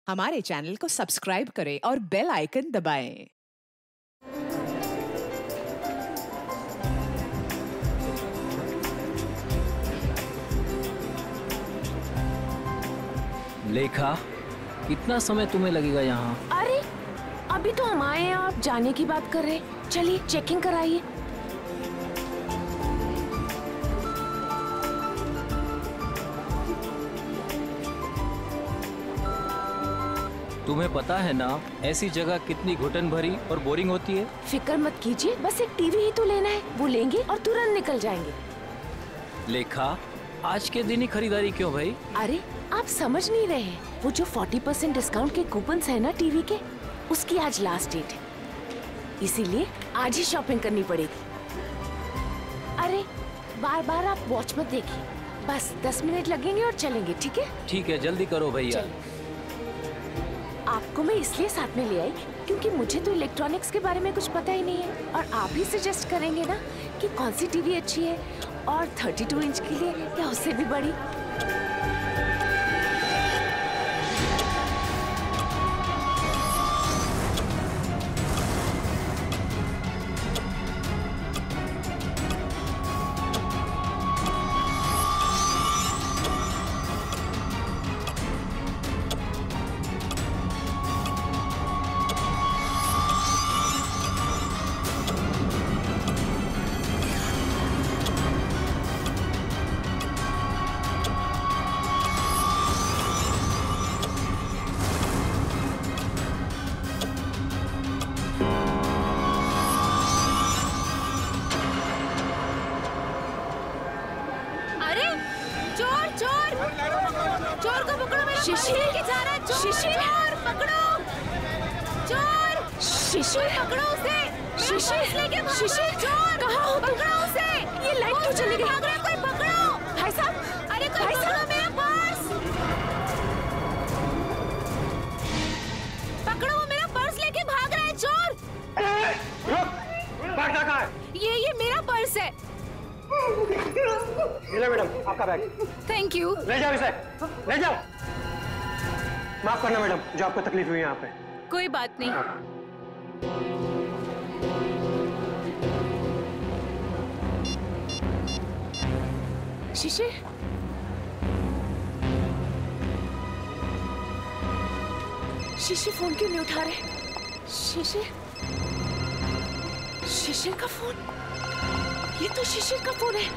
हमारे चैनल को सब्सक्राइब करें और बेल आइकन दबाएं। लेखा, कितना समय तुम्हें लगेगा यहाँ? अरे अभी तो हम आए हैं, आप जाने की बात कर रहे हैं। चलिए चेकिंग कराइए। तुम्हें पता है ना ऐसी जगह कितनी घुटन भरी और बोरिंग होती है। फिक्र मत कीजिए, बस एक टीवी ही तो लेना है, वो लेंगे और तुरंत निकल जाएंगे। लेखा, आज के दिन ही खरीदारी क्यों भाई? अरे आप समझ नहीं रहे हैं, वो जो 40% डिस्काउंट के कूपन्स है ना टीवी के, उसकी आज लास्ट डेट है, इसीलिए आज ही शॉपिंग करनी पड़ेगी। अरे बार बार आप वॉच मत देखिए, बस 10 मिनट लगेंगे और चलेंगे, ठीक है? ठीक है, जल्दी करो भैया। आपको मैं इसलिए साथ में ले आई क्योंकि मुझे तो इलेक्ट्रॉनिक्स के बारे में कुछ पता ही नहीं है, और आप ही सजेस्ट करेंगे ना कि कौन सी टीवी अच्छी है, और 32 इंच के लिए या उससे भी बड़ी। चोर को पकड़ो, मेरा शिशिर के जा रहा है। चोर पकड़ो, चोर शिशिर पकड़ो उसे। शिशिर लेके शिशिर चोर कहाँ हो? पकड़ो उसे। ये लाइट क्यों चली गई? भाग रहा है कोई, पकड़ो। भाई साहब, अरे कोई पकड़ो मेरा पर्स। पकड़ो, वो मेरा पर्स लेके भाग रहा है चोर। रुक, बैग कहाँ है? ये मेरा पर्स है। मिला मैडम आपका बैग। Thank you. ले जाओ इसे, ले जाओ। माफ करना मैडम, जो आपको तकलीफ हुई यहाँ पे। कोई बात नहीं। शिशिर, शिशिर फोन क्यों नहीं उठा रहे? शिशिर, शिशिर का फोन, ये तो शिशिर का फोन है।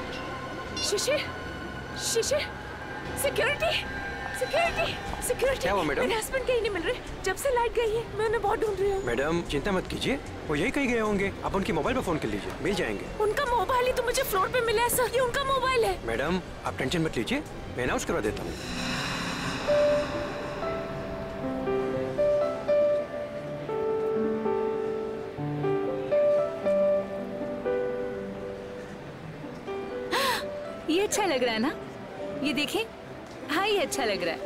शिशिर, शिशिर, सिक्योरिटी, सिक्योरिटी, सिक्योरिटी। क्या हुआ मैडम? मेरे हस्बैंड कहीं नहीं मिल रहे, जब से लाइट गई है मैं उन्हें बहुत ढूंढ रही हूँ। मैडम चिंता मत कीजिए, वो यही कहीं गए होंगे, आप उनके मोबाइल पर फोन कर लीजिए, मिल जाएंगे। उनका मोबाइल ही तो मुझे फ्लोर पे मिला है सर, ये उनका मोबाइल है। मैडम आप टेंशन मत लीजिए, मैं अनाउंस करवा देता हूँ। ये अच्छा लग रहा है ना? ये देखें, हाँ ये अच्छा लग रहा है।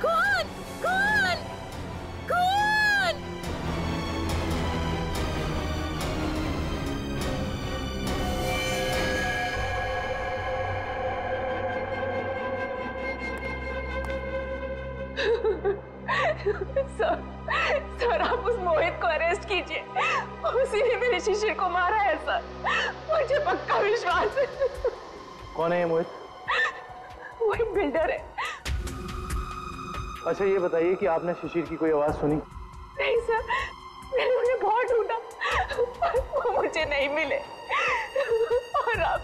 कौन? कौन? कौन? सर आप उस मोहित को अरेस्ट कीजिए, उसी ने मेरे शिशिर को मारा है सर, मुझे पक्का विश्वास है। कौन है ये मोहित? वो एक बिल्डर है। अच्छा ये बताइए कि आपने शिशिर की कोई आवाज सुनी? नहीं सर, मैंने उन्हें बहुत ढूंढा, वो मुझे नहीं मिले, और अब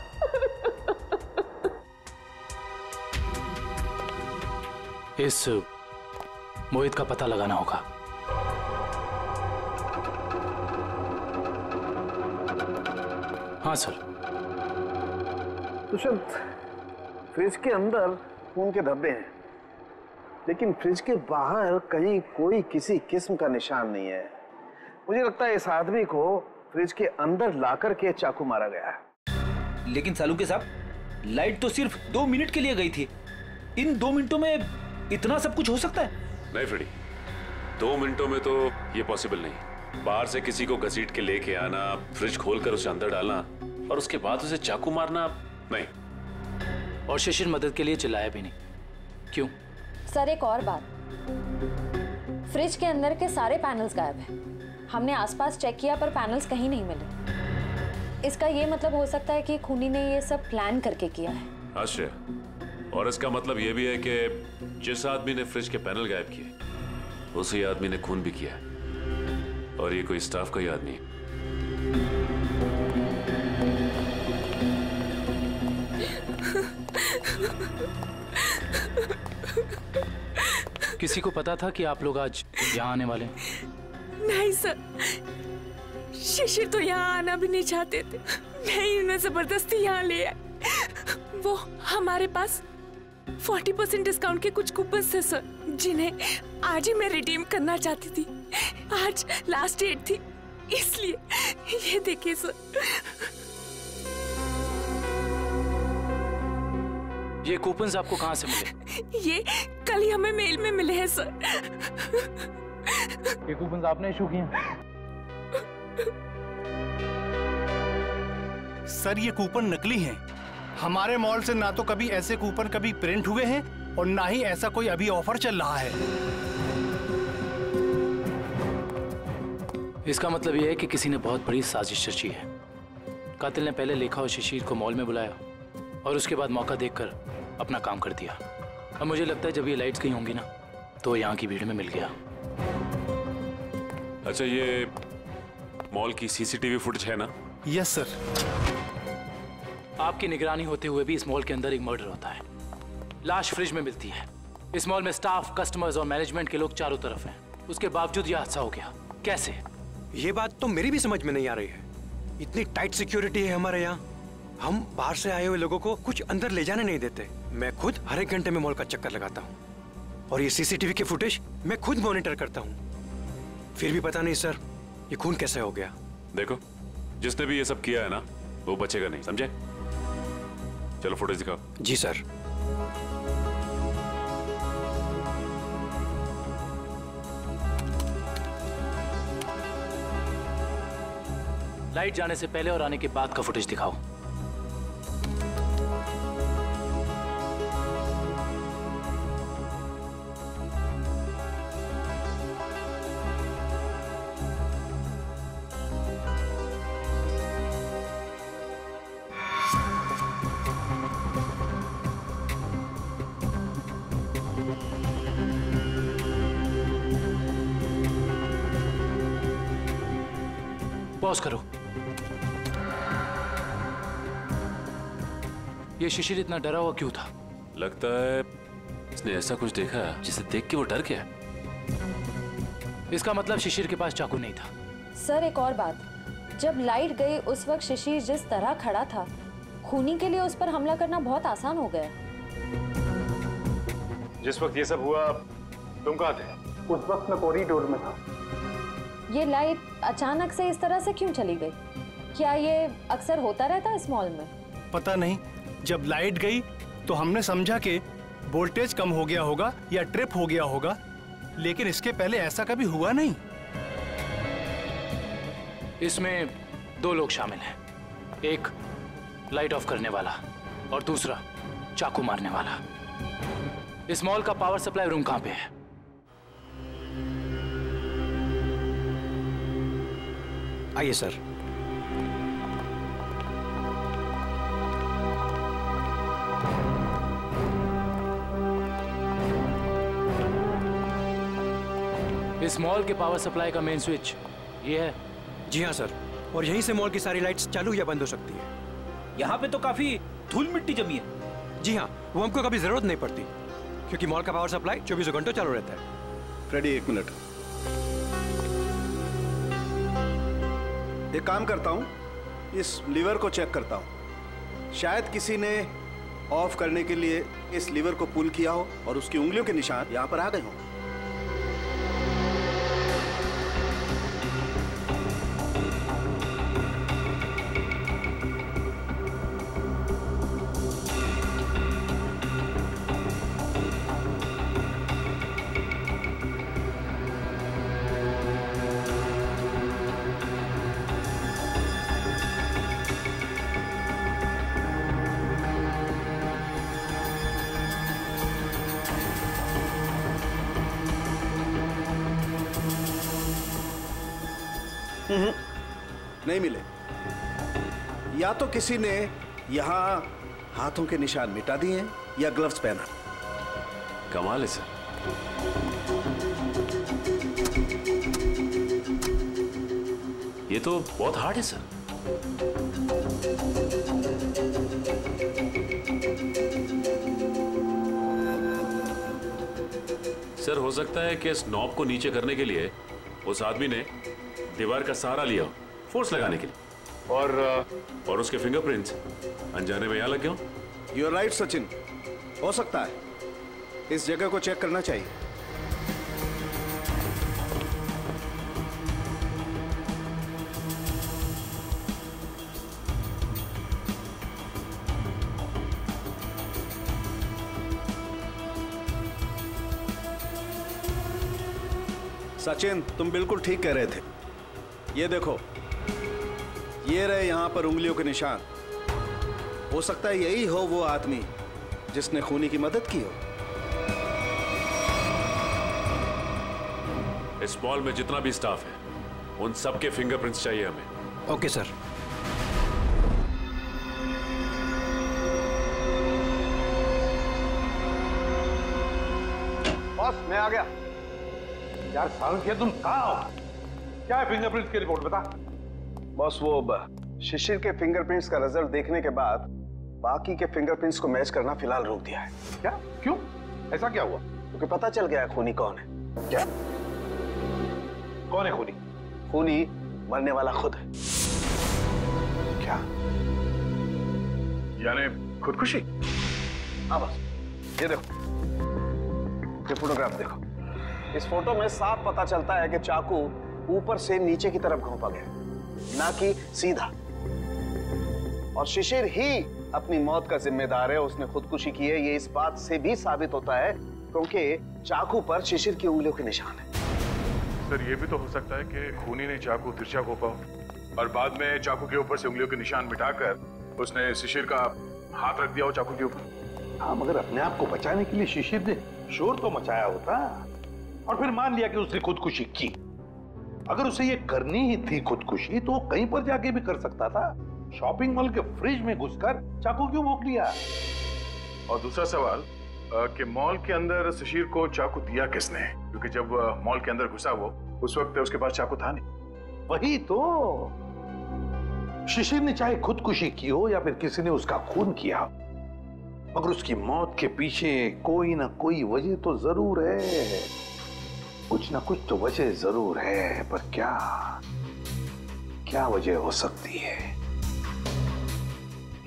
इस मोहित का पता लगाना होगा। हाँ सर। दुष्यंत, फ्रिज के अंदर खून के धब्बे हैं, लेकिन फ्रिज के बाहर कहीं कोई किसी किस्म का निशान नहीं है। मुझे लगता है इस आदमी को फ्रिज के अंदर लाकर के चाकू मारा गया है। लेकिन सालूके साहब, लाइट तो सिर्फ 2 मिनट के लिए गई थी। इन 2 मिनटों में इतना सब कुछ हो सकता है? नहीं फ्रेडी, 2 मिनटों में तो ये पॉसिबल नहीं। बाहर से किसी को घसीट के लेके आना, फ्रिज खोलकर उसे अंदर डालना और उसके बाद उसे चाकू मारना, नहीं। और शिशिर मदद के लिए चिल्लाया भी नहीं। क्यों? सर एक और बात, फ्रिज के अंदर के सारे पैनल्स गायब हैं। हमने आसपास चेक किया पर पैनल्स कहीं नहीं मिले। इसका ये मतलब हो सकता है कि खूनी ने ये सब प्लान करके किया है। आश्रय, और इसका मतलब ये भी है कि जिस आदमी ने फ्रिज के पैनल गायब किए उसी आदमी ने खून भी किया, और ये कोई स्टाफ का ही आदमी है। किसी को पता था कि आप लोग आज यहाँ आने वाले हैं? नहीं सर, शिशिर तो यहाँ आना भी नहीं चाहते थे, नहीं उन्हें जबरदस्ती यहाँ ले आए। वो हमारे पास 40% डिस्काउंट के कुछ कूपन थे सर, जिन्हें आज ही मैं रिडीम करना चाहती थी। आज लास्ट डेट थी, इसलिए ये देखिए सर। ये कूपन्स आपको कहाँ से मिले? ये कल ही हमें मेल में मिले हैं सर। ये कूपन्स आपने इशू किए? सर ये कूपन नकली हैं। हमारे मॉल से ना तो कभी ऐसे कूपन कभी प्रिंट हुए हैं और ना ही ऐसा कोई अभी ऑफर चल रहा है। इसका मतलब यह है कि किसी ने बहुत बड़ी साजिश रची है। कातिल ने पहले लेखा और शिशिर को मॉल में बुलाया और उसके बाद मौका देखकर अपना काम कर दिया। अब मुझे लगता है जब ये लाइट्स गई होंगी ना तो यहाँ की भीड़ में मिल गया। अच्छा, ये मॉल की सीसीटीवी फुटेज है ना? Yes sir. आपकी निगरानी होते हुए भी इस मॉल के अंदर एक मर्डर होता है। लाश फ्रिज में मिलती है। इस मॉल में स्टाफ, कस्टमर्स और मैनेजमेंट के लोग चारों तरफ हैं। उसके बावजूद यह हादसा हो गया। कैसे? ये बात तो मेरी भी समझ में नहीं आ रही है। इतनी टाइट सिक्योरिटी है हमारे यहाँ, हम बाहर से आए हुए लोगों को कुछ अंदर ले जाने नहीं देते। मैं खुद हर एक घंटे में मॉल का चक्कर लगाता हूँ और ये सीसीटीवी की फुटेज मैं खुद मॉनिटर करता हूँ। फिर भी पता नहीं सर ये खून कैसे हो गया। देखो, जिसने भी ये सब किया है ना वो बचेगा नहीं, समझे? चलो फुटेज दिखाओ। जी सर। लाइट जाने से पहले और आने के बाद का फुटेज दिखाओ। पॉज करो। ये शिशिर इतना डरा हुआ क्यों था? लगता है इसने ऐसा कुछ देखा जिसे देख के वो डर गया। इसका मतलब शिशिर के पास चाकू नहीं था। सर एक और बात, जब लाइट गई उस वक्त शिशिर जिस तरह खड़ा था, खूनी के लिए उस पर हमला करना बहुत आसान हो गया। जिस वक्त ये सब हुआ तुम कहाँ थे? उस वक्त मैं कॉरिडोर में था। ये लाइट अचानक से इस तरह से क्यों चली गई? क्या ये अक्सर होता रहता है इस मॉल में? पता नहीं, जब लाइट गई तो हमने समझा कि वोल्टेज कम हो गया होगा या ट्रिप हो गया होगा, लेकिन इसके पहले ऐसा कभी हुआ नहीं। इसमें दो लोग शामिल हैं, एक लाइट ऑफ करने वाला और दूसरा चाकू मारने वाला। इस मॉल का पावर सप्लाई रूम कहाँ पे है? आइए सर। इस मॉल के पावर सप्लाई का मेन स्विच ये है? जी हाँ सर, और यहीं से मॉल की सारी लाइट्स चालू या बंद हो सकती है। यहाँ पे तो काफी धूल मिट्टी जमी है। जी हाँ, वो हमको कभी जरूरत नहीं पड़ती क्योंकि मॉल का पावर सप्लाई 24 घंटों चालू रहता है। फ्रेडी एक मिनट, एक काम करता हूँ, इस लीवर को चेक करता हूँ। शायद किसी ने ऑफ करने के लिए इस लीवर को पुल किया हो और उसकी उंगलियों के निशान यहाँ पर आ गए हों। नहीं मिले। या तो किसी ने यहाँ हाथों के निशान मिटा दिए हैं या ग्लव्स पहना। कमाल है सर। ये तो बहुत हार्ड है सर। सर हो सकता है कि इस नॉब को नीचे करने के लिए उस आदमी ने दीवार का सहारा लिया, फोर्स लगाने के लिए, और उसके फिंगरप्रिंट्स अनजाने में यहां लग गए। यू आर राइट सचिन, हो सकता है। इस जगह को चेक करना चाहिए। सचिन, तुम बिल्कुल ठीक कह रहे थे। ये देखो, ये रहे यहां पर उंगलियों के निशान। हो सकता है यही हो वो आदमी जिसने खूनी की मदद की हो। इस मॉल में जितना भी स्टाफ है उन सबके फिंगरप्रिंट्स चाहिए हमें। Okay sir. बॉस, मैं आ गया। यार साल किया, तुम कहाँ हो? क्या है फिंगरप्रिंट्स की रिपोर्ट, बता। बॉस, वो शिशिर के फिंगरप्रिंट्स का रिजल्ट देखने के बाद बाकी के फिंगरप्रिंट्स को मैच करना फिलहाल रोक दिया है। क्या? क्यों? ऐसा क्या हुआ? क्योंकि पता चल गया है खूनी कौन है। क्या? कौन है खूनी? खूनी मरने वाला खुद है। क्या? यानी खुदकुशी? हाँ बस, ये देखो, ये फोटोग्राफ देखो। इस फोटो में साफ पता चलता है कि चाकू ऊपर से नीचे की तरफ घोंपा गया, ना कि सीधा। और शिशिर ही अपनी मौत का जिम्मेदार है, उसने खुदकुशी की है। ये इस बात से भी साबित होता है क्योंकि चाकू पर शिशिर की उंगलियों के निशान है। सर, ये भी तो हो सकता है कि खूनी ने चाकू तिरछा घोंपा और बाद में चाकू के ऊपर से उंगलियों के निशान मिटाकर उसने शिशिर का हाथ रख दिया हो चाकू के ऊपर। हाँ, मगर अपने आप को बचाने के लिए शिशिर ने शोर तो मचाया होता और फिर मान लिया कि उसने खुदकुशी की। अगर उसे ये करनी ही थी खुदकुशी तो कहीं पर जाके भी कर सकता था। शॉपिंग मॉल के फ्रिज में घुसकर चाकू क्यों भोंक लिया? और दूसरा सवाल कि मॉल के अंदर शिशिर को चाकू दिया किसने? क्योंकि जब मॉल के अंदर घुसा वो, उस वक्त उसके पास चाकू था नहीं। वही तो, शिशिर ने चाहे खुदकुशी की हो या फिर किसी ने उसका खून किया, मगर उसकी मौत के पीछे कोई ना कोई वजह तो जरूर है। कुछ ना कुछ तो वजह जरूर है, पर क्या वजह हो सकती है?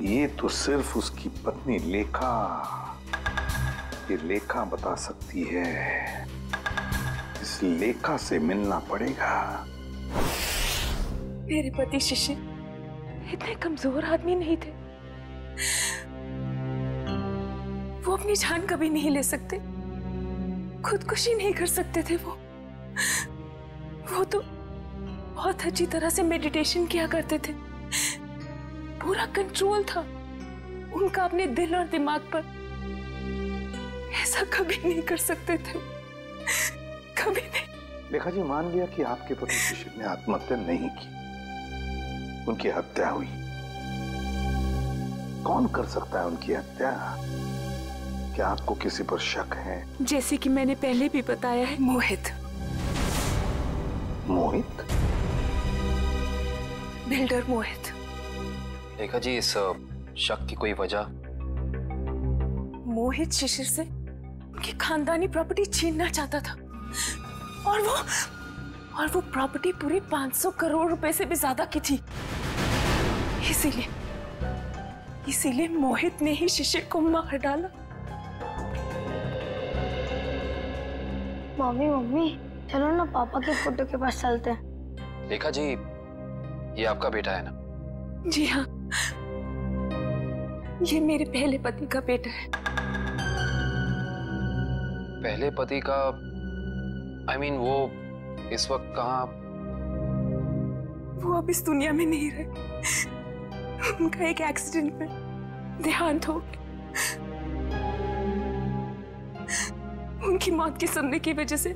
ये तो सिर्फ उसकी पत्नी लेखा बता सकती है। इस लेखा से मिलना पड़ेगा। मेरे पति शिशिर इतने कमजोर आदमी नहीं थे। वो अपनी जान कभी नहीं ले सकते, खुदकुशी नहीं कर सकते थे। वो तो बहुत अच्छी तरह से मेडिटेशन किया करते थे। पूरा कंट्रोल था उनका अपने दिल और दिमाग पर। ऐसा कभी नहीं कर सकते थे, कभी नहीं। लेखा जी, मान लिया कि आपके पति शिशिर ने आत्महत्या नहीं की, उनकी हत्या हुई। कौन कर सकता है उनकी हत्या? क्या आपको किसी पर शक है? जैसे कि मैंने पहले भी बताया है, मोहित। मोहित? बिल्डर मोहित। लेखा जी, इस शक की कोई वजह? मोहित शिशिर से उनकी खानदानी प्रॉपर्टी छीनना चाहता था और वो प्रॉपर्टी पूरे 500 करोड़ रुपए से भी ज्यादा की थी। इसीलिए मोहित ने ही शिशिर को मार डाला। मम्मी चलो ना पापा के फोटो के पास चलते हैं। लेखा जी, ये आपका बेटा है ना? जी हाँ, ये मेरे पहले पति का बेटा है। पहले पति का? I mean, वो इस वक्त कहाँ? वो अब इस दुनिया में नहीं रहे। उनका एक एक्सीडेंट में देहांत हो गया। उनकी मौत के सुनने की वजह से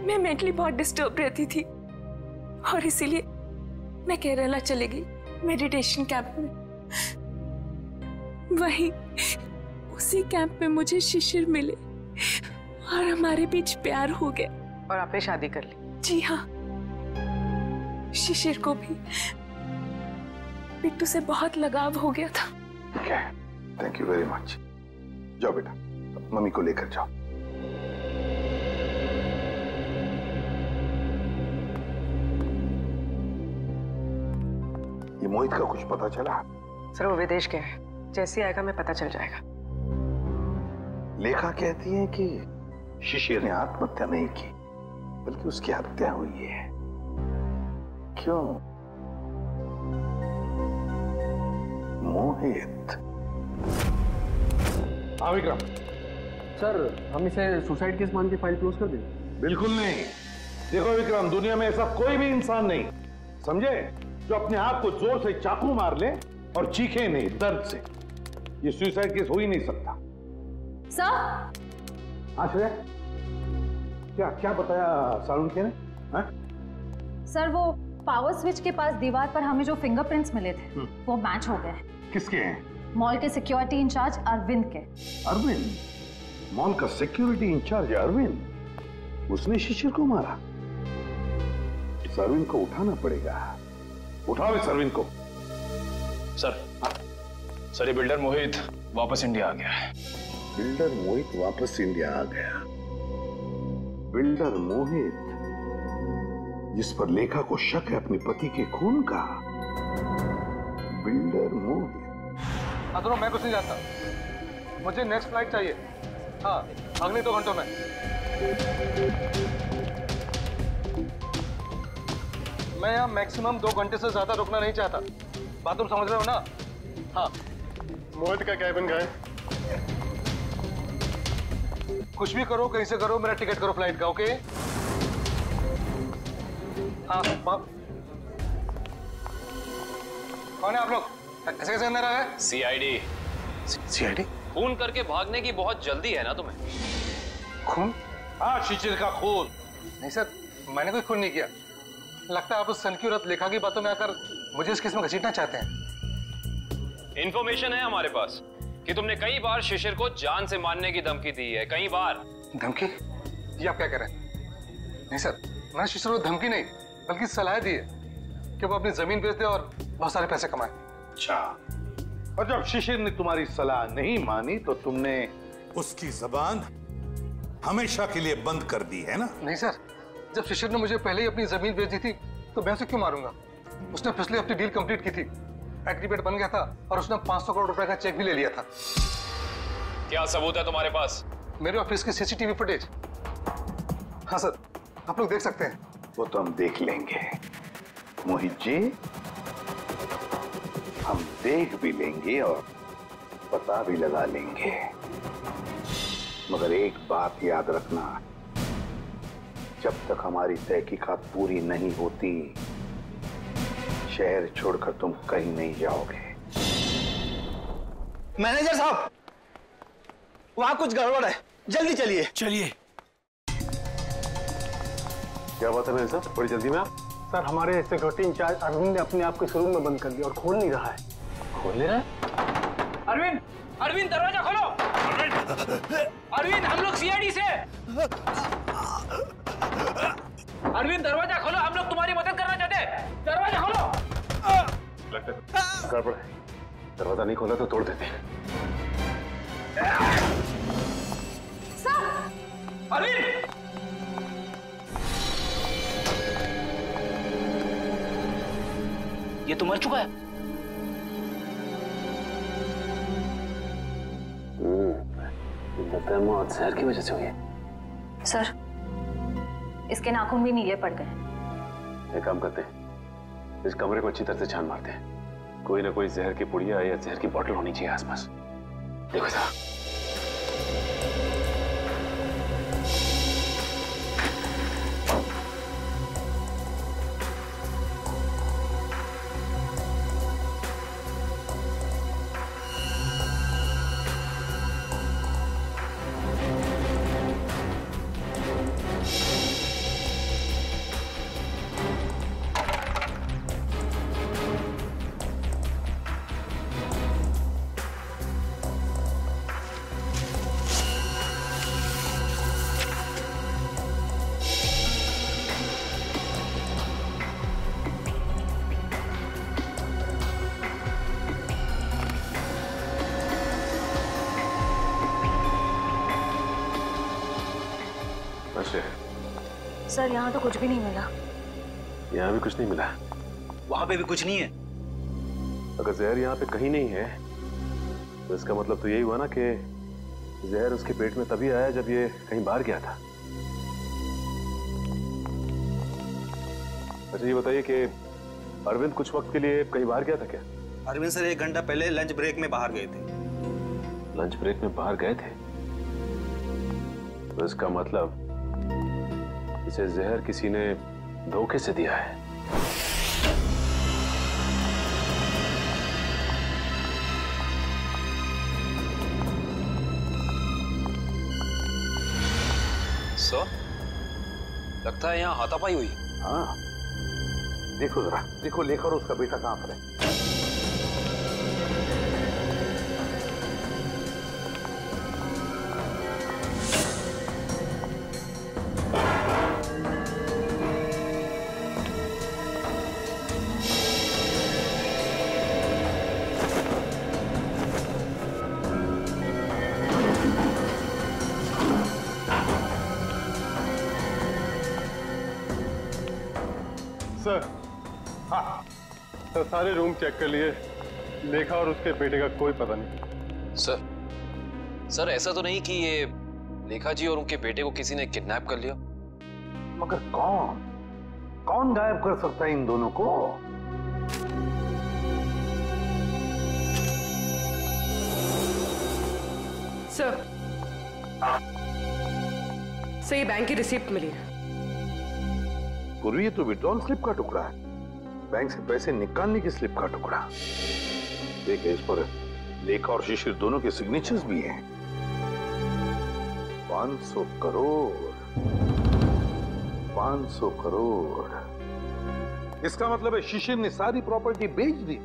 मैं मेंटली बहुत डिस्टर्ब रहती थी और इसीलिए मैं केरला चलेगी मेडिटेशन कैंप में। वहीं उसी कैंप में मुझे शिशिर मिले और हमारे बीच प्यार हो गया। और आपने शादी कर ली? जी हाँ, शिशिर को भी बिट्टू से बहुत लगाव हो गया था। ठीक है, थैंक यू वेरी मच। जाओ बेटा, मम्मी को लेकर जाओ। ये मोहित का कुछ पता चला? सर वो विदेश गया है, जैसे आएगा मैं पता चल जाएगा। लेखा कहती है कि शिशिर ने आत्महत्या नहीं की, बल्कि उसकी हत्या हुई है। क्यों? मोहित। हाँ विक्रम। सर हम इसे सुसाइड केस मान के फाइल क्लोज कर दें? बिल्कुल नहीं। देखो विक्रम, दुनिया में ऐसा कोई भी इंसान नहीं, समझे, जो अपने आप को जोर से चाकू मार ले और चीखे नहीं दर्द से। ये सुसाइड केस हो ही नहीं सकता। सर। हाँ श्रेया, क्या क्या बताया सालुंखे ने? हाँ? सर वो पावर स्विच के पास दीवार पर हमें जो फिंगरप्रिंट्स मिले थे वो मैच हो गए। किसके हैं? मॉल के सिक्योरिटी इंचार्ज अरविंद के। अरविंद? मॉल का सिक्योरिटी इंचार्ज अरविंद? उसने शिशिर को मारा? इस अरविंद को उठाना पड़ेगा। उठाओ इस अरविंद को। सर, सर ये बिल्डर मोहित वापस इंडिया आ गया है। बिल्डर मोहित वापस इंडिया आ गया? बिल्डर मोहित जिस पर लेखा को शक है अपने पति के खून का? बिल्डर मोहित। हाँ दोनों, मैं कुछ नहीं जानता, मुझे नेक्स्ट फ्लाइट चाहिए। हाँ, अगले 2 घंटों में। मैं यहाँ मैक्सिमम 2 घंटे से ज्यादा रुकना नहीं चाहता। बात तुम समझ रहे हो ना? हाँ। मोहित का कैबिन गए। कुछ भी करो, कहीं से करो, मेरा टिकट करो फ्लाइट का, ओके? हाँ, कौन है आप लोग? ऐसे कैसे अंदर आ गए? सीआईडी। सीआईडी? खून करके भागने की बहुत जल्दी है ना तुम्हें? खून? हाँ, शिशिर का खून। नहीं सर, मैंने कोई खून नहीं किया। लगता है आप उस सनकी औरत लेखा की बातों में आकर मुझे इस केस में घसीटना चाहते हैं। इंफॉर्मेशन है हमारे पास कि तुमने कई बार शिशिर को जान से मारने की धमकी दी है, कई बार। धमकी? ये आप क्या कह रहे हैं? नहीं सर, मैंने शिशिर को धमकी नहीं बल्कि सलाह दी है कि वो अपनी जमीन बेच दे और बहुत सारे पैसे कमाए। अच्छा, और जब शिशिर ने तुम्हारी सलाह नहीं मानी तो तुमने उसकी जबान हमेशा के लिए बंद कर दी है ना? नहीं सर, जब शिशिर ने मुझे पहले ही अपनी जमीन बेच दी थी तो मैं उसे क्यों मारूंगा? उसने पिछले हफ्ते डील कंप्लीट की थी, एग्रीमेंट बन गया था और उसने 500 करोड़ रुपए का चेक भी ले लिया था। क्या सबूत है तुम्हारे पास? मेरे ऑफिस के सीसीटीवी फुटेज। हाँ सर, आप लोग देख सकते हैं। वो तो हम देख लेंगे मोहित जी, हम देख भी लेंगे और पता भी लगा लेंगे। मगर एक बात याद रखना, जब तक हमारी तहकीकात पूरी नहीं होती शहर छोड़कर तुम कहीं नहीं जाओगे। मैनेजर साहब, वहां कुछ गड़बड़ है, जल्दी चलिए। चलिए। क्या बात है मैनेजर साहब, बड़ी जल्दी में आप? सर हमारे सिक्योरिटी इंचार्ज अरविंद ने अपने आप को इस रूम में बंद कर दिया और खोल नहीं रहा है। खोल नहीं रहा है? अरविंद, अरविंद दरवाजा खोलो। अरविंद, हम लोग सीआईडी से। अरविंद दरवाजा खोलो, हम लोग तुम्हारी मदद करना चाहते हैं। दरवाजा खोलो। लगता है गड़बड़ है, दरवाजा नहीं खोला तो तोड़ देते हैं। अरविंद! ये तो मर चुका है। लगता है मौत जहर की वजह से हुई है। सर, इसके नाखून भी नीले पड़ गए। एक काम करते हैं, इस कमरे को अच्छी तरह से छान मारते हैं। कोई ना कोई जहर की पुड़िया या जहर की बोतल होनी चाहिए आसपास। देखो जरा। अच्छा, सर यहाँ तो कुछ भी नहीं मिला। यहाँ भी कुछ नहीं मिला? वहां पे भी कुछ नहीं है। अगर जहर यहाँ पे कहीं नहीं है तो इसका मतलब तो यही हुआ ना कि जहर उसके पेट में तभी आया जब ये कहीं बाहर गया था। अच्छा ये बताइए कि अरविंद कुछ वक्त के लिए कहीं बाहर गया था क्या? अरविंद सर 1 घंटा पहले लंच ब्रेक में बाहर गए थे। लंच ब्रेक में बाहर गए थे? तो इसका मतलब इसे जहर किसी ने धोखे से दिया है। सर, लगता है यहाँ हाथापाई हुई। हाँ, देखो जरा, देखो लेखा और उसका बेटा कहाँ पर है। सर, हाँ सर, सारे रूम चेक कर लिए, लेखा और उसके बेटे का कोई पता नहीं। सर ऐसा तो नहीं कि ये लेखा जी और उनके बेटे को किसी ने किडनैप कर लिया? मगर कौन गायब कर सकता है इन दोनों को? सर, ये बैंक की रिसिप्ट मिली है। पूर्वी ये तो विड्रॉल स्लिप का टुकड़ा है, बैंक से पैसे निकालने की स्लिप का टुकड़ा। देखिए इस पर लेखा और शिशिर दोनों के सिग्नेचर्स भी हैं। 500 करोड़, 500 करोड़। इसका मतलब है शिशिर ने सारी प्रॉपर्टी बेच दी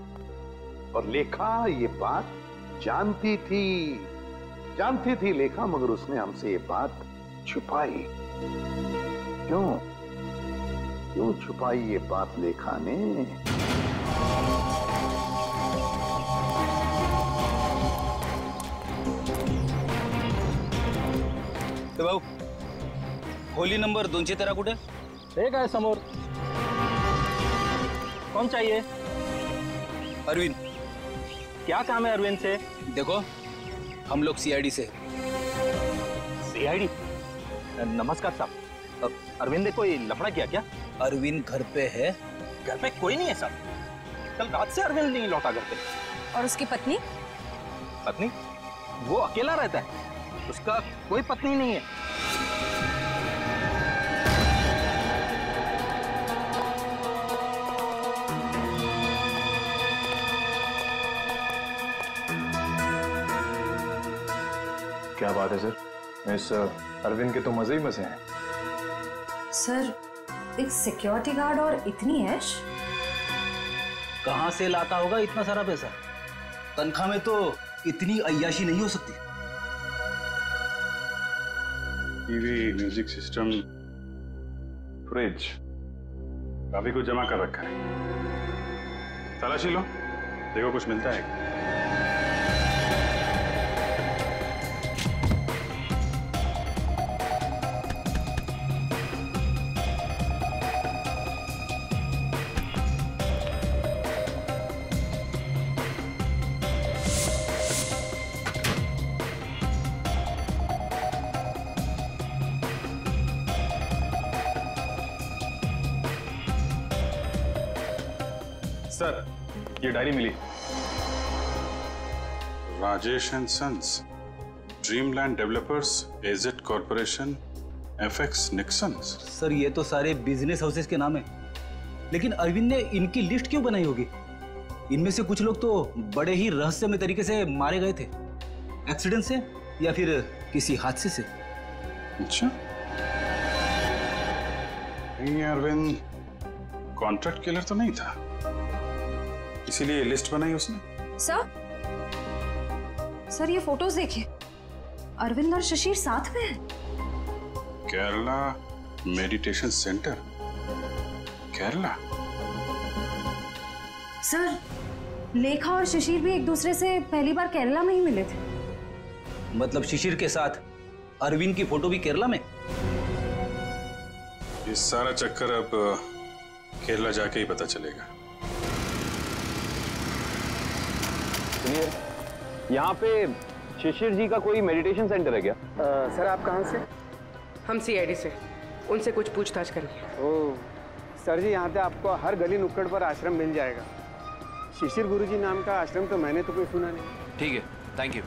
और लेखा ये बात जानती थी लेखा, मगर उसने हमसे ये बात छुपाई। क्यों छुपाई ये बात लेखा ने? तो भाऊ, खोली नंबर 213 कुठे? ठीक है समोर। कौन चाहिए? अरविंद। क्या काम है अरविंद से? देखो, हम लोग सीआईडी से। सीआईडी? नमस्कार साहब, अरविंद ने कोई लफड़ा किया क्या? अरविंद घर पे है। घर पे कोई नहीं है साहब, कल रात से अरविंद नहीं लौटा घर पे। और उसकी पत्नी? पत्नी? वो अकेला रहता है, उसका कोई पत्नी नहीं है। क्या बात है सर, इस अरविंद के तो मजे ही मजे हैं। सर, एक सिक्योरिटी गार्ड और इतनी ऐश? कहां से लाता होगा इतना सारा पैसा? तनख्वाह में तो इतनी अय्याशी नहीं हो सकती। टीवी, म्यूजिक सिस्टम, फ्रिज, काफी कुछ जमा कर रखा है। तलाशी लो, देखो कुछ मिलता है। सर, ये डायरी मिली। Rajesh and Sons, Dreamland Developers, एजेट कॉर्पोरेशन, एफएक्स निक्सन। सर ये तो सारे बिजनेस हाउसेस के नाम है, लेकिन अरविंद ने इनकी लिस्ट क्यों बनाई होगी? इनमें से कुछ लोग तो बड़े ही रहस्यमय तरीके से मारे गए थे, एक्सीडेंट से या फिर किसी हादसे से। अच्छा, ये अरविंद कॉन्ट्रैक्ट किलर तो नहीं था, इसीलिए लिस्ट बनाई उसने। सर ये फोटोज देखिए, अरविंद और शशिर साथ में हैं। Kerala meditation centre, Kerala. Sir, लेखा और शिशिर भी एक दूसरे से पहली बार केरला में ही मिले थे। मतलब शिशिर के साथ अरविंद की फोटो भी केरला में? ये सारा चक्कर अब केरला जाके ही पता चलेगा। सुनिए, यहाँ पे शिशिर जी का कोई मेडिटेशन सेंटर है क्या? सर आप कहाँ से? हम CID से, उनसे कुछ पूछताछ करनी है। ओह सर जी, यहाँ पे आपको हर गली नुक्कड़ पर आश्रम मिल जाएगा। शिशिर गुरुजी नाम का आश्रम तो मैंने तो कोई सुना नहीं। ठीक है, थैंक यू।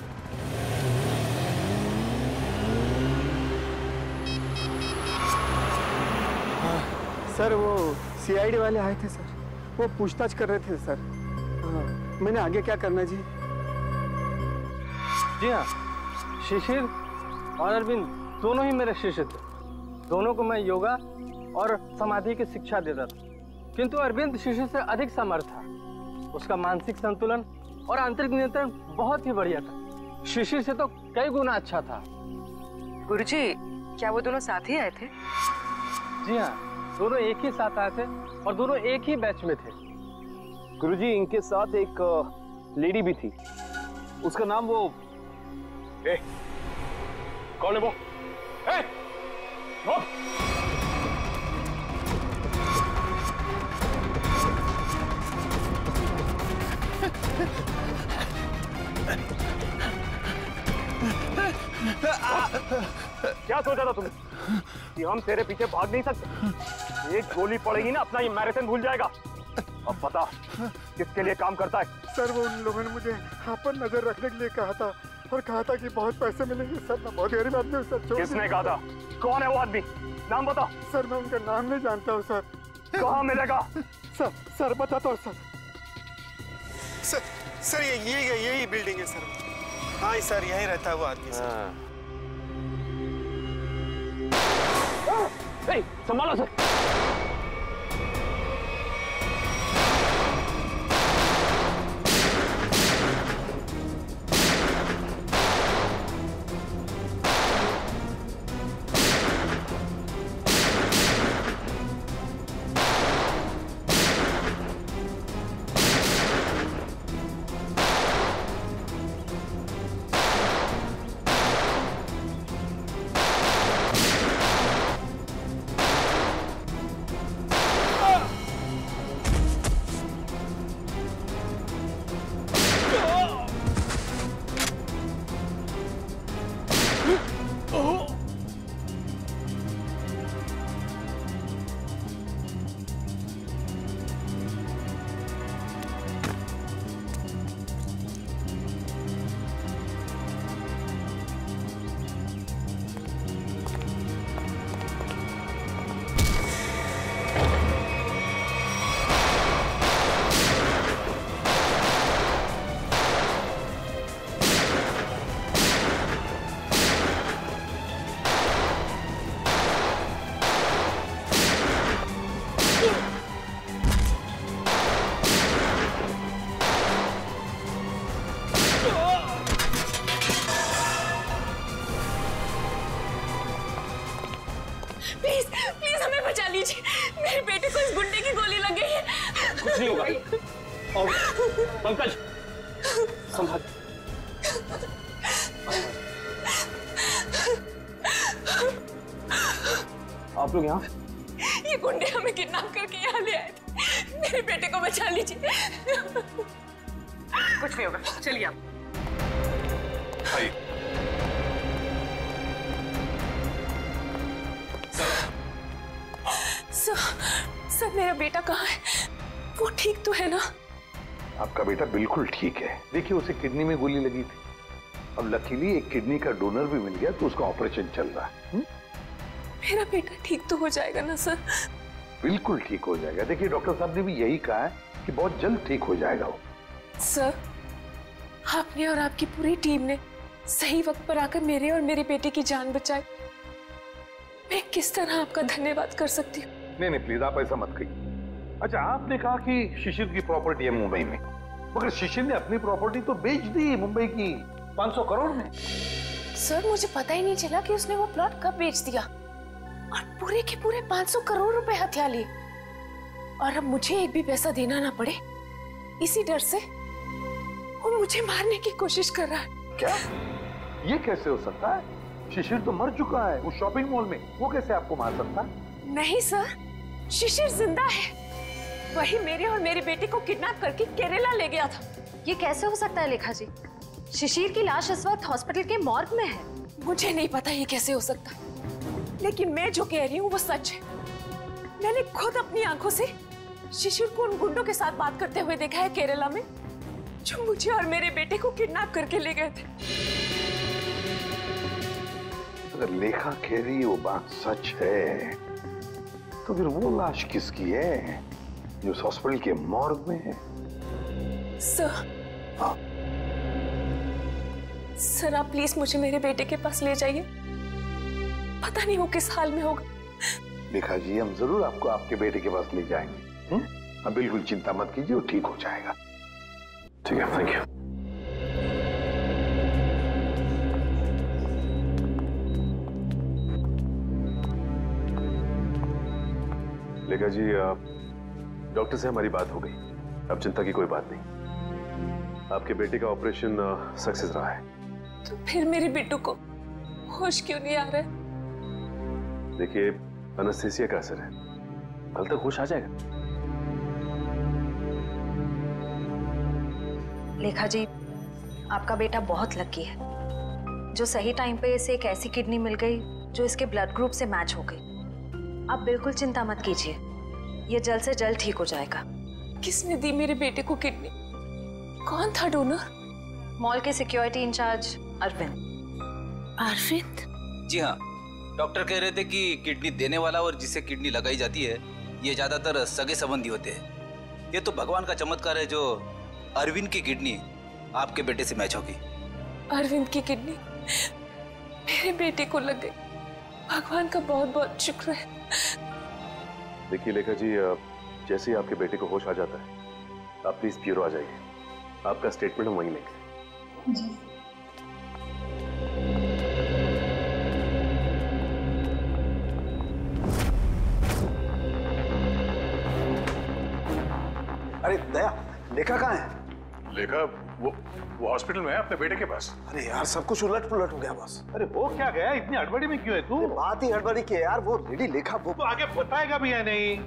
सर वो CID वाले आए थे सर, वो पूछताछ कर रहे थे सर। मैंने आगे क्या करना जी? जी हाँ, शिशिर और अरविंद दोनों ही मेरे शिष्य थे। दोनों को मैं योगा और समाधि की शिक्षा देता था, किंतु अरविंद शिशिर से अधिक समर्थ था। उसका मानसिक संतुलन और आंतरिक नियंत्रण बहुत ही बढ़िया था। शिशिर से तो कई गुना अच्छा था। गुरुजी, क्या वो दोनों साथ ही आए थे? जी हाँ, दोनों एक ही साथ आए थे और दोनों एक ही बैच में थे। गुरुजी, इनके साथ एक लेडी भी थी, उसका नाम वो कौन है वो? क्या सोचा था तुमने कि हम तेरे पीछे भाग नहीं सकते? एक गोली पड़ेगी ना, अपना ये मैराथन भूल जाएगा। अब पता किसके लिए काम करता है? सर वो उन लोगों ने मुझे यहाँ पर नजर रखने के लिए कहा था और कहा था कि बहुत पैसे मिलेंगे। सर मैं बहुत गरीब आदमी हूँ सर। किसने कहा था? कौन है वो आदमी? नाम बता। सर मैं उनका नाम नहीं जानता हूँ सर। कहाँ मिलेगा? सर बताता हूँ सर। सर यही बिल्डिंग है सर। हाँ सर, यही रहता है वो आदमी सर। संभालो सर। प्लीज हमें बचा लीजिए। मेरे बेटे को इस गुंडे की गोली लग गई है। कुछ नहीं होगा। और पंकज संभाल। आप लोग यहाँ? ये गुंडे हमें किडनैप करके यहाँ ले आए थे। मेरे बेटे को बचा लीजिए। कुछ नहीं होगा, चलिए आप। सर मेरा बेटा कहाँ है? वो ठीक तो है ना? आपका बेटा बिल्कुल ठीक है। देखिए उसे किडनी में गोली लगी थी, अब लकीली एक किडनी का डोनर भी मिल गया तो उसका ऑपरेशन चल रहा है। मेरा बेटा ठीक तो हो जाएगा ना सर? बिल्कुल ठीक हो जाएगा। देखिए डॉक्टर साहब ने भी यही कहा है कि बहुत जल्द ठीक हो जाएगा वो। सर आपने और आपकी पूरी टीम ने सही वक्त पर आकर मेरे और मेरे बेटे की जान बचाई। मैं किस तरह आपका धन्यवाद कर सकती हूँ? नहीं प्लीज आप ऐसा मत कहिए। अच्छा आपने कहा कि शिशिर की प्रॉपर्टी है मुंबई में, मगर शिशिर ने अपनी प्रॉपर्टी तो बेच दी मुंबई की 500 करोड़ में। सर मुझे पता ही नहीं चला कि उसने वो प्लॉट कब बेच दिया और पूरे के पूरे 500 करोड़ रुपए हथिया लिए। और अब मुझे एक भी पैसा देना ना पड़े, इसी डर से वो मुझे मारने की कोशिश कर रहा है। क्या? ये कैसे हो सकता है? शिशिर तो मर चुका है उस शॉपिंग मॉल में, वो कैसे आपको मार सकता है? नहीं सर, शिशिर जिंदा है। वही मेरे और मेरे बेटे को किडनैप करके केरला ले गया था। ये कैसे हो सकता है लेखा जी? शिशिर की लाश इस वक्त हॉस्पिटल के मॉर्ग में है। मुझे नहीं पता ये कैसे हो सकता है, लेकिन मैं जो कह रही हूँ वो सच है। मैंने खुद अपनी आंखों से शिशिर को उन गुंडों के साथ बात करते हुए देखा है केरला में, जो मुझे और मेरे बेटे को किडनैप करके ले गए थे। अगर लेखा कह रही वो बात सच है, तो फिर वो लाश किसकी है जो उस हॉस्पिटल के मॉर्ग में है? सर आप प्लीज मुझे मेरे बेटे के पास ले जाइए। पता नहीं वो किस हाल में होगा। लेखा जी, हम जरूर आपको आपके बेटे के पास ले जाएंगे। अब बिल्कुल चिंता मत कीजिए, वो ठीक हो जाएगा। ठीक है, थैंक यू। लेखा जी, डॉक्टर से हमारी बात हो गई। अब चिंता की कोई बात नहीं। आपके बेटे का ऑपरेशन सक्सेस रहा है। तो फिर मेरे बेटू को होश क्यों नहीं आ रहा है? देखिए, एनेस्थीसिया का असर है, कल तक होश आ जाएगा। लेखा जी, आपका बेटा बहुत लकी है जो सही टाइम पे इसे एक ऐसी किडनी मिल गई जो इसके ब्लड ग्रुप से मैच हो गई। आप बिल्कुल चिंता मत कीजिए, ये जल्द से जल्द ठीक हो जाएगा। किसने दी मेरे बेटे को किडनी? कौन था डोनर? मॉल के सिक्योरिटी इंचार्ज अरविंद। अरविंद? जी हाँ, डॉक्टर कह रहे थे कि किडनी देने वाला और जिसे किडनी लगाई जाती है ये ज्यादातर सगे संबंधी होते हैं। ये तो भगवान का चमत्कार है जो अरविंद की किडनी आपके बेटे से मैच होगी। अरविंद की किडनी मेरे बेटे को लग गई। भगवान का बहुत बहुत शुक्र है। देखिए लेखा जी, जैसे ही आपके बेटे को होश आ जाता है, आप प्लीज ब्यूरो आ जाइए। आपका स्टेटमेंट हम वहीं लेंगे। जी। अरे दया, लेखा कहाँ है? लेखा वो हॉस्पिटल में है अपने बेटे के पास। अरे यार, सब कुछ उलट पुलट हो गया बॉस। अरे वो क्या गया, इतनी हड़बड़ी में क्यों है तू? बात ही हड़बड़ी की है यार। वो लेडी लेखा वो तो आगे बताएगा भी या नहीं?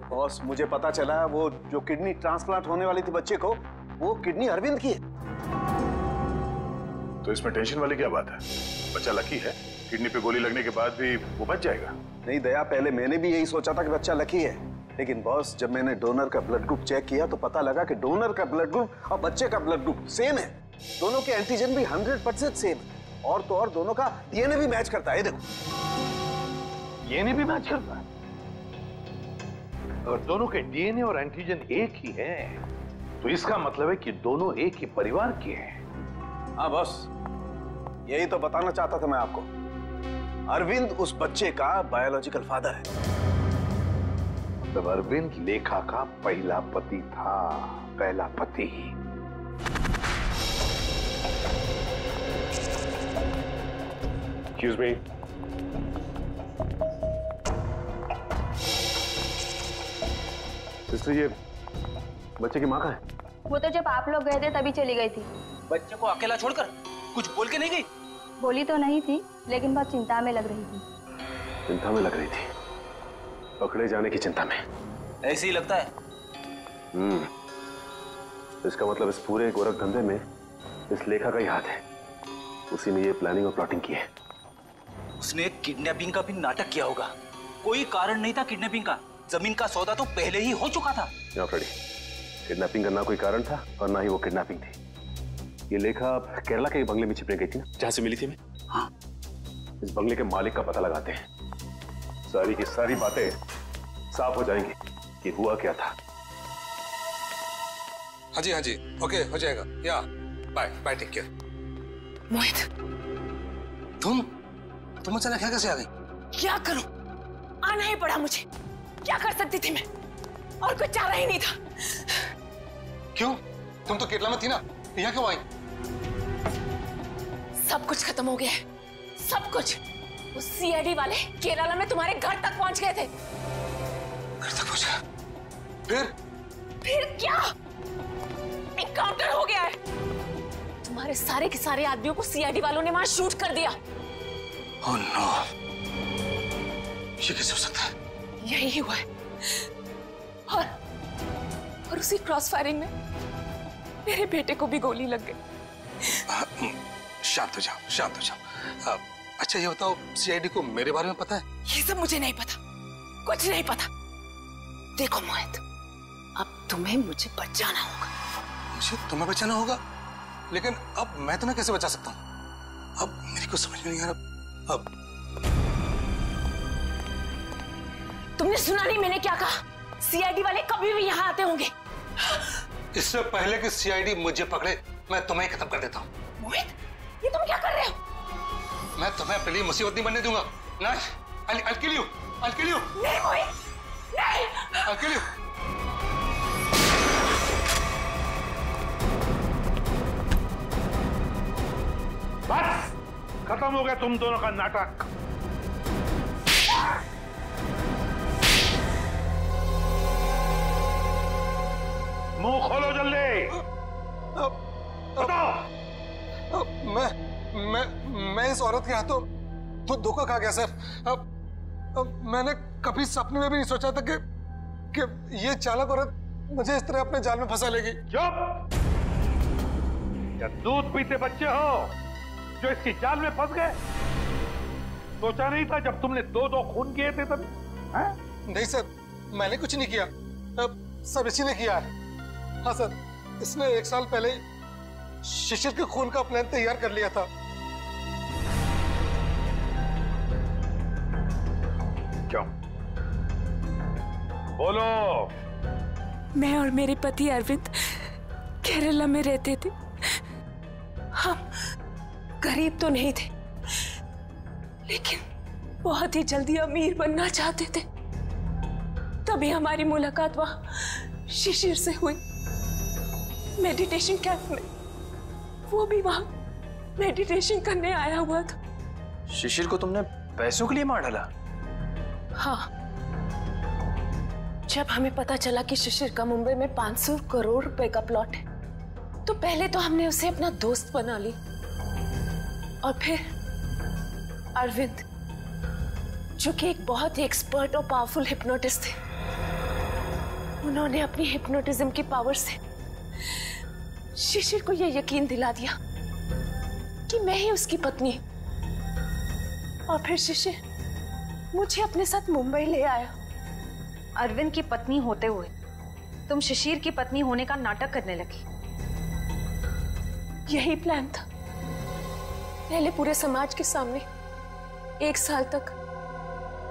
बॉस, मुझे पता चला वो जो किडनी ट्रांसप्लांट होने वाली थी बच्चे को, वो किडनी अरविंद की है। तो इसमें टेंशन वाली क्या बात है? बच्चा लकी है, किडनी पे गोली लगने के बाद भी वो बच जाएगा। नहीं दया, पहले मैंने भी यही सोचा था कि बच्चा लकी है, लेकिन बॉस जब मैंने डोनर का ब्लड ग्रुप चेक किया तो पता लगा कि डोनर का ब्लड ग्रुप और बच्चे का ब्लड ग्रुप सेम है। दोनों के एंटीजन भी 100% सेम है, और तो और दोनों का डीएनए भी मैच करता है। देखो, डीएनए भी मैच करता है। अगर दोनों के डीएनए और एंटीजन एक ही है तो इसका मतलब है कि दोनों एक ही परिवार के हैं। हाँ बॉस, यही तो बताना चाहता था मैं आपको। अरविंद उस बच्चे का बायोलॉजिकल फादर है। मतलब अरविंद लेखा का पहला पति था, पहला पति। Excuse me. सिस्टर, ये बच्चे की माँ कहाँ है? वो तो जब आप लोग गए थे तभी चली गई थी। बच्चे को अकेला छोड़कर कुछ बोल के नहीं गई? बोली तो नहीं थी, लेकिन बहुत चिंता में लग रही थी। चिंता में लग रही थी? पकड़े जाने की चिंता में? ऐसे ही लगता है। इसका मतलब इस पूरे गोरख धंधे में इस लेखा का ही हाथ है। उसी ने ये प्लानिंग और प्लॉटिंग की है। उसने किडनैपिंग का भी नाटक किया होगा। कोई कारण नहीं था किडनैपिंग का। जमीन का सौदा तो पहले ही हो चुका था। फ्रेडी, किडनैपिंग का ना कोई कारण था और ना ही वो किडनैपिंग थी। ये लेखा केरला के बंगले में छिपने गई थी ना, जहां से मिली थी मैं। हाँ, इस बंगले के मालिक का पता लगाते हैं। सारी की सारी बातें साफ हो जाएंगी कि हुआ क्या था। हाँ जी, ओके, हो जाएगा। या बाय बाय, टेक केयर। मोहित, तुम अचानक यहाँ कैसे आ गई? क्या करूं? आना ही पड़ा मुझे। क्या कर सकती थी मैं? और कोई चारा ही नहीं था। क्यों? तुम तो केरला में थी ना, यहाँ क्यों आई? सब कुछ खत्म हो गया है, सब कुछ। वो सीआईडी वाले केरला में तुम्हारे घर तक पहुंच गए थे। घर तक पहुंच गया? फिर क्या? एनकाउंटर हो गया है। तुम्हारे सारे के सारे आदमियों को सीआईडी वालों ने वहां शूट कर दिया। ओह नो, ये कैसे हो सकता है? यही हुआ है। और उसी क्रॉस फायरिंग में मेरे बेटे को भी गोली लग गई। शांत हो जाओ, शांत हो जाओ। अच्छा ये बताओ, सीआईडी को मेरे बारे में पता है? ये सब मुझे नहीं पता, कुछ नहीं पता। देखो मोहित, अब तुम्हें मुझे बचाना होगा। मुझे तुम्हें बचाना होगा? लेकिन अब मैं तुम्हें कैसे बचा सकता हूँ? अब मेरी कुछ समझ में नहीं आ रहा। अब तुमने सुना नहीं मैंने क्या कहा? सीआईडी वाले कभी भी यहाँ आते होंगे। इससे पहले कि सीआईडी मुझे पकड़े, मैं तुम्हें खत्म कर देता हूँ। मोहित, ये तुम क्या कर रहे हो? मैं तुम्हें अपने लिए मुसीबत नहीं बनने दूंगा। नहीं, I'll kill you. I'll kill you. नहीं मोहित, नहीं। I'll kill you. बस खत्म हो गया तुम दोनों का नाटक। मुंह खोलो जल्दी। बताओ। मैं इस औरत के हाथों तो धोखा खा गया सर। अब मैंने कभी सपने में भी नहीं सोचा था कि ये चालाक औरत मुझे इस तरह अपने जाल में फंसा लेगी। चुप! क्या दूध पीते बच्चे हो जो इसकी जाल में फंस गए? सोचा नहीं था जब तुमने दो खून किए थे तब? नहीं सर, मैंने कुछ नहीं किया। सब इसी ने किया है। हाँ सर, इसने 1 साल पहले ही शिशिर के खून का प्लान तैयार कर लिया था। क्यों? बोलो। मैं और मेरे पति अरविंद केरला में रहते थे। हम गरीब तो नहीं थे, लेकिन बहुत ही जल्दी अमीर बनना चाहते थे। तभी हमारी मुलाकात वहां शिशिर से हुई, मेडिटेशन कैंप में। वो भी वहां मेडिटेशन करने आया हुआ था। शिशिर को तुमने पैसों के लिए मार डाला? हाँ, जब हमें पता चला कि शिशिर का मुंबई में 500 करोड़ रुपए का प्लॉट है, तो पहले तो हमने उसे अपना दोस्त बना ली, और फिर अरविंद, जो कि एक बहुत ही एक्सपर्ट और पावरफुल हिप्नोटिस्ट थे, उन्होंने अपनी हिप्नोटिज्म की पावर से शिशिर को यह यकीन दिला दिया कि मैं ही उसकी पत्नी हूं। और फिर शिशिर मुझे अपने साथ मुंबई ले आया। अरविंद की पत्नी होते हुए तुम शिशिर की पत्नी होने का नाटक करने लगी। यही प्लान था। पहले पूरे समाज के सामने 1 साल तक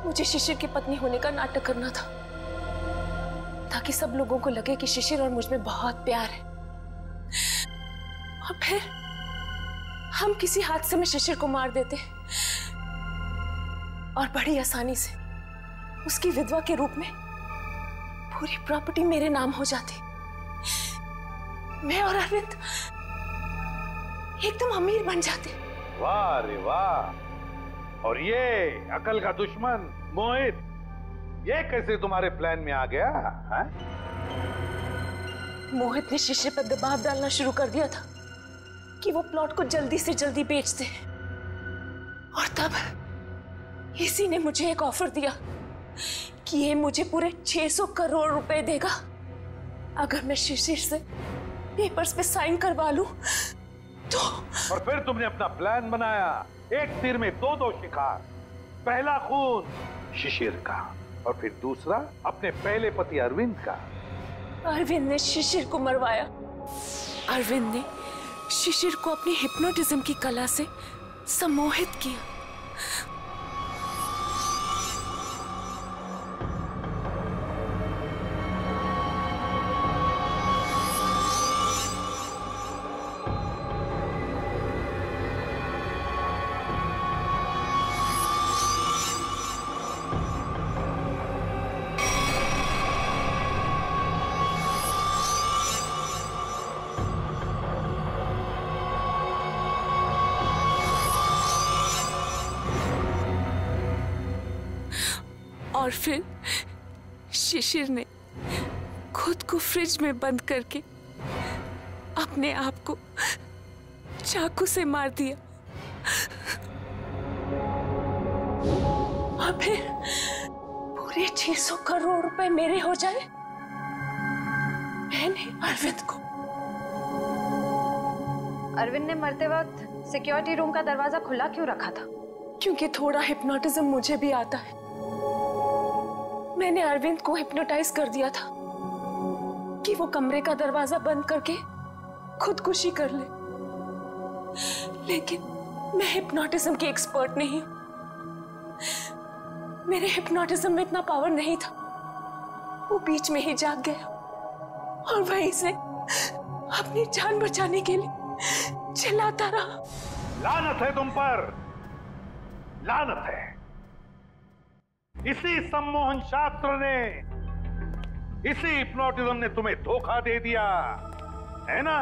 मुझे शिशिर की पत्नी होने का नाटक करना था, ताकि सब लोगों को लगे कि शिशिर और मुझ में बहुत प्यार है। और फिर हम किसी हादसे में शिशिर को मार देते और बड़ी आसानी से उसकी विधवा के रूप में पूरी प्रॉपर्टी मेरे नाम हो जाती। मैं और अरविंद एकदम अमीर बन जाते। वाह रे वाह! और ये अकल का दुश्मन मोहित, ये कैसे तुम्हारे प्लान में आ गया? है? मोहित ने शिशिर पर दबाव डालना शुरू कर दिया था कि वो प्लॉट को जल्दी से जल्दी बेच दे। और तब इसी ने मुझे एक ऑफर दिया कि ये मुझे पूरे 600 करोड़ रुपए देगा अगर मैं शिशिर से पेपर्स पे साइन करवा लूं तो। और फिर तुमने अपना प्लान बनाया, एक तीर में दो शिकार। पहला खून शिशिर का, और फिर दूसरा अपने पहले पति अरविंद का। अरविंद ने शिशिर को मरवाया। अरविंद ने शिशिर को अपनी हिप्नोटिज्म की कला से सम्मोहित किया। और फिर शिशिर ने खुद को फ्रिज में बंद करके अपने आप को चाकू से मार दिया। और फिर पूरे 600 करोड़ रुपए मेरे हो जाए, मैंने अरविंद को। अरविंद ने मरते वक्त सिक्योरिटी रूम का दरवाजा खुला क्यों रखा था? क्योंकि थोड़ा हिप्नोटिज्म मुझे भी आता है। मैंने अरविंद को हिप्नोटाइज कर दिया था कि वो कमरे का दरवाजा बंद करके खुदकुशी कर ले। लेकिन मैं हिप्नोटिज्म की एक्सपर्ट नहीं। मेरे हिप्नोटिज्म में इतना पावर नहीं था। वो बीच में ही जाग गया और वहीं से अपनी जान बचाने के लिए चिल्लाता रहा। लानत है तुम पर, लानत है। इसी सम्मोहन शास्त्र ने, इसी हिप्नोटिज्म ने तुम्हें धोखा दे दिया है ना?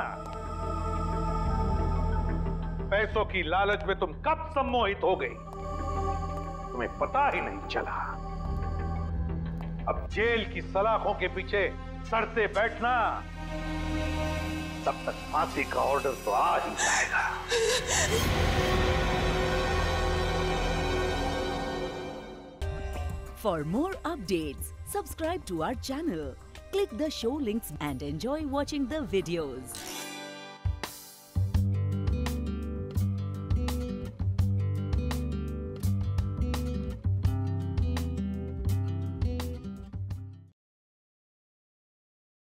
पैसों की लालच में तुम कब सम्मोहित हो गई, तुम्हें पता ही नहीं चला। अब जेल की सलाखों के पीछे सड़ते बैठना, तब तक फांसी का ऑर्डर तो आ ही जाएगा। For more updates, subscribe to our channel, click the show links and enjoy watching the videos.